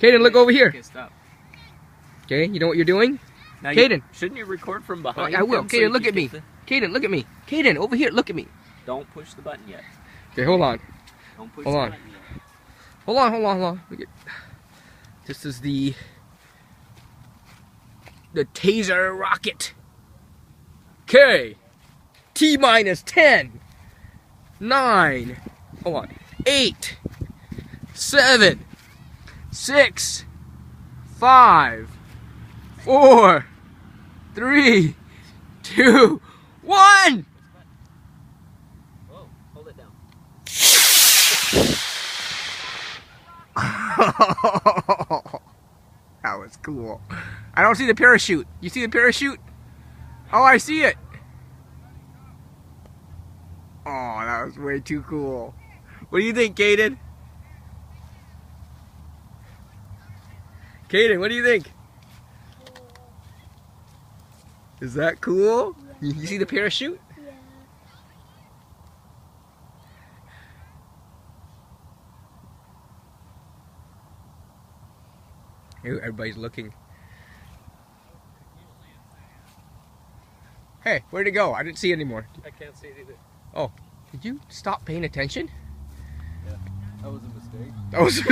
Kaden, look over here. Okay, stop. Okay, you know what you're doing? Now Kaden. Shouldn't you record from behind? I will. him so Kaden, you look can at me. get Kaden, look at me. Kaden, over here, look at me. Don't push the button yet. Okay, hold on. Don't push Hold the on. button yet. Hold on. This is the Taser rocket. Okay. T minus 10. 9. Hold on. 8. 7. 6. 5. 4. 3. 2. 1. Whoa, hold it down. That was cool. I don't see the parachute. You see the parachute? Oh, I see it. Oh, that was way too cool. What do you think, Kaden? Kaden, what do you think? Is that cool? Yeah. You see the parachute? Yeah. Everybody's looking. Hey, where'd it go? I didn't see it anymore. I can't see it either. Oh, did you stop paying attention? Yeah, that was a mistake. That was a mistake.